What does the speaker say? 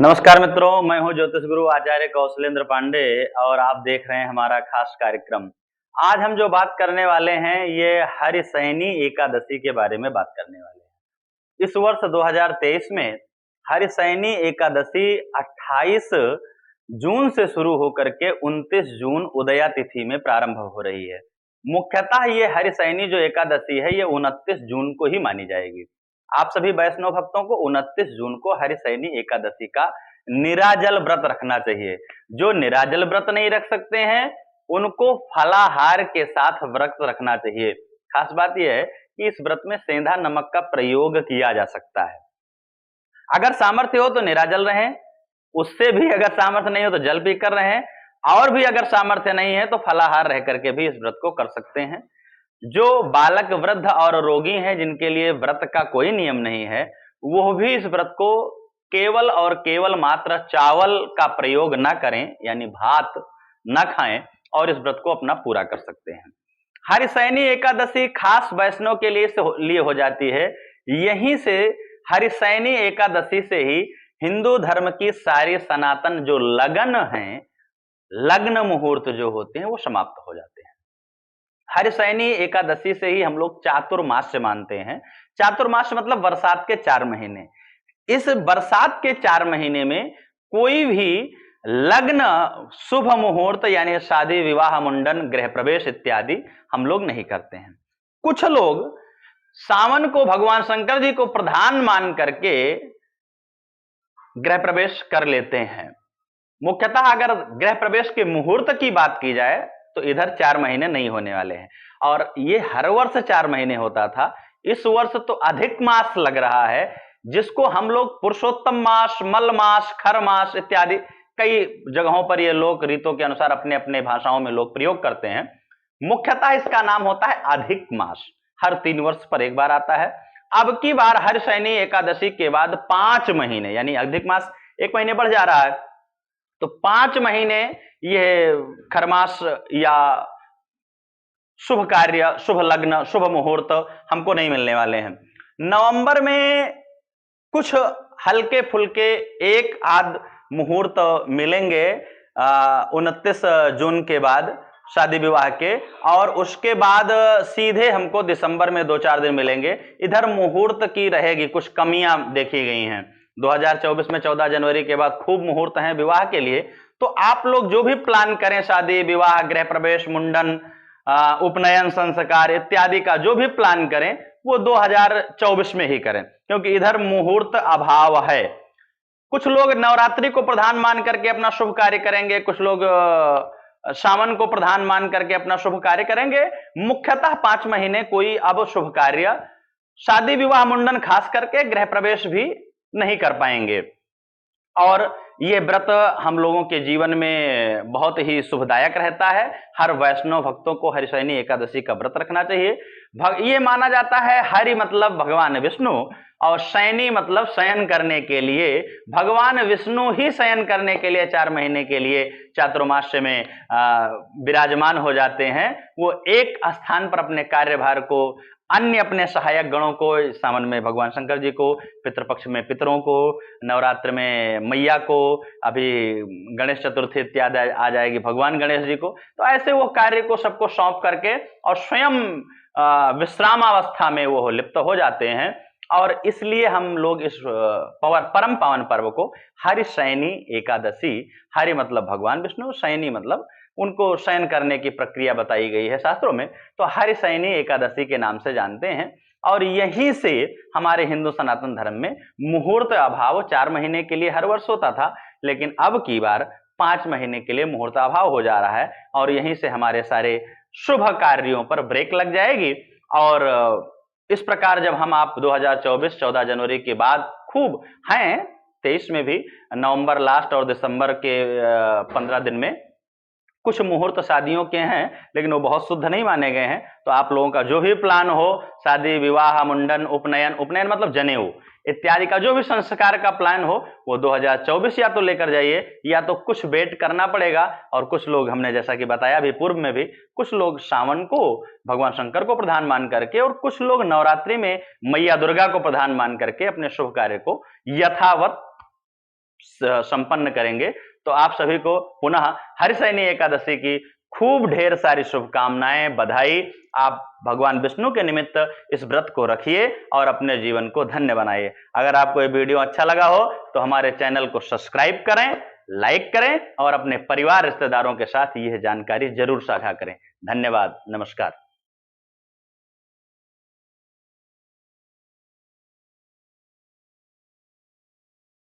नमस्कार मित्रों, मैं हूं ज्योतिष गुरु आचार्य कौशलेंद्र पांडे और आप देख रहे हैं हमारा खास कार्यक्रम। आज हम जो बात करने वाले हैं ये हरिशयनी एकादशी के बारे में बात करने वाले हैं। इस वर्ष 2023 में हरिशयनी एकादशी 28 जून से शुरू होकर के 29 जून उदया तिथि में प्रारंभ हो रही है। मुख्यतः ये हरिशयनी जो एकादशी है ये 29 जून को ही मानी जाएगी। आप सभी वैष्णव भक्तों को 29 जून को हरिशयनी एकादशी का निराजल व्रत रखना चाहिए। जो निराजल व्रत नहीं रख सकते हैं उनको फलाहार के साथ व्रत रखना चाहिए। खास बात यह है कि इस व्रत में सेंधा नमक का प्रयोग किया जा सकता है। अगर सामर्थ्य हो तो निराजल रहें, उससे भी अगर सामर्थ्य नहीं हो तो जल पीकर रहें, और भी अगर सामर्थ्य नहीं है तो फलाहार रह करके भी इस व्रत को कर सकते हैं। जो बालक, वृद्ध और रोगी हैं जिनके लिए व्रत का कोई नियम नहीं है, वो भी इस व्रत को केवल और केवल मात्र चावल का प्रयोग न करें, यानी भात न खाएं और इस व्रत को अपना पूरा कर सकते हैं। हरिशयनी एकादशी खास वैष्णव के लिए हो जाती है। यहीं से हरिशयनी एकादशी से ही हिंदू धर्म की सारी सनातन जो लगन हैं, लग्न मुहूर्त जो होते हैं वो समाप्त हो जाते हैं। हरिशयनी एकादशी से ही हम लोग चातुर्मास्य मानते हैं। चातुर्मास्य मतलब बरसात के 4 महीने। इस बरसात के 4 महीने में कोई भी लग्न, शुभ मुहूर्त यानी शादी, विवाह, मुंडन, गृह प्रवेश इत्यादि हम लोग नहीं करते हैं। कुछ लोग सावन को भगवान शंकर जी को प्रधान मान करके गृह प्रवेश कर लेते हैं। मुख्यतः अगर गृह प्रवेश के मुहूर्त की बात की जाए तो इधर 4 महीने नहीं होने वाले हैं, और ये हर वर्ष 4 महीने होता था। इस वर्ष तो अधिक मास लग रहा है, जिसको हम लोग पुरुषोत्तम मास, मल मास, खर मास इत्यादि कई जगहों पर ये लोक रीतों के अनुसार अपने अपने भाषाओं में लोग प्रयोग करते हैं। मुख्यतः इसका नाम होता है अधिक मास। हर 3 वर्ष पर एक बार आता है। अब की बार हरिशयनी एकादशी के बाद 5 महीने, यानी अधिक मास 1 महीने बढ़ जा रहा है, तो 5 महीने ये खरमास या शुभ कार्य, शुभ लग्न, शुभ मुहूर्त हमको नहीं मिलने वाले हैं। नवंबर में कुछ हल्के फुल्के एक आध मुहूर्त मिलेंगे 29 जून के बाद शादी विवाह के, और उसके बाद सीधे हमको दिसंबर में 2-4 दिन मिलेंगे। इधर मुहूर्त की रहेगी कुछ कमियां देखी गई हैं। 2024 में 14 जनवरी के बाद खूब मुहूर्त हैं विवाह के लिए, तो आप लोग जो भी प्लान करें, शादी विवाह, गृह प्रवेश, मुंडन, उपनयन, संस्कार इत्यादि का जो भी प्लान करें वो 2024 में ही करें, क्योंकि इधर मुहूर्त अभाव है। कुछ लोग नवरात्रि को प्रधान मान करके अपना शुभ कार्य करेंगे, कुछ लोग सावन को प्रधान मान करके अपना शुभ कार्य करेंगे। मुख्यतः 5 महीने कोई अब शुभ कार्य, शादी विवाह, मुंडन, खास करके गृह प्रवेश भी नहीं कर पाएंगे। और ये व्रत हम लोगों के जीवन में बहुत ही शुभदायक रहता है। हर वैष्णव भक्तों को हरिशयनी एकादशी का व्रत रखना चाहिए। ये माना जाता है, हरि मतलब भगवान विष्णु और शयनी मतलब शयन करने के लिए। भगवान विष्णु ही शयन करने के लिए 4 महीने के लिए चातुर्मास्य में विराजमान हो जाते हैं। वो एक स्थान पर अपने कार्यभार को, अन्य अपने सहायक गणों को, सावन में भगवान शंकर जी को, पितृपक्ष में पितरों को, नवरात्र में मैया को, अभी गणेश चतुर्थी इत्यादि आ जाएगी भगवान गणेश जी को, तो ऐसे वो कार्य को सबको सौंप करके और स्वयं विश्रामावस्था में वो लिप्त हो जाते हैं। और इसलिए हम लोग इस परम पावन पर्व को हरिशयनी एकादशी, हरि मतलब भगवान विष्णु, शयनी मतलब उनको शयन करने की प्रक्रिया बताई गई है शास्त्रों में, तो हरिशयनी एकादशी के नाम से जानते हैं। और यहीं से हमारे हिंदू सनातन धर्म में मुहूर्त अभाव 4 महीने के लिए हर वर्ष होता था, लेकिन अब की बार 5 महीने के लिए मुहूर्त अभाव हो जा रहा है, और यहीं से हमारे सारे शुभ कार्यों पर ब्रेक लग जाएगी। और इस प्रकार जब हम आप 2024 14 जनवरी के बाद खूब हैं, 23 में भी नवंबर लास्ट और दिसंबर के 15 दिन में कुछ मुहूर्त शादियों के हैं, लेकिन वो बहुत शुद्ध नहीं माने गए हैं। तो आप लोगों का जो भी प्लान हो, शादी विवाह, मुंडन, उपनयन, उपनयन मतलब जनेऊ इत्यादि का जो भी संस्कार का प्लान हो, वो 2024 या तो लेकर जाइए, या तो कुछ वेट करना पड़ेगा। और कुछ लोग, हमने जैसा कि बताया भी पूर्व में भी, कुछ लोग सावन को भगवान शंकर को प्रधान मान करके, और कुछ लोग नवरात्रि में मैया दुर्गा को प्रधान मान करके अपने शुभ कार्य को यथावत संपन्न करेंगे। तो आप सभी को पुनः हरिशयनी एकादशी की खूब ढेर सारी शुभकामनाएं, बधाई। आप भगवान विष्णु के निमित्त इस व्रत को रखिए और अपने जीवन को धन्य बनाइए। अगर आपको ये वीडियो अच्छा लगा हो तो हमारे चैनल को सब्सक्राइब करें, लाइक करें और अपने परिवार रिश्तेदारों के साथ यह जानकारी जरूर साझा करें। धन्यवाद, नमस्कार।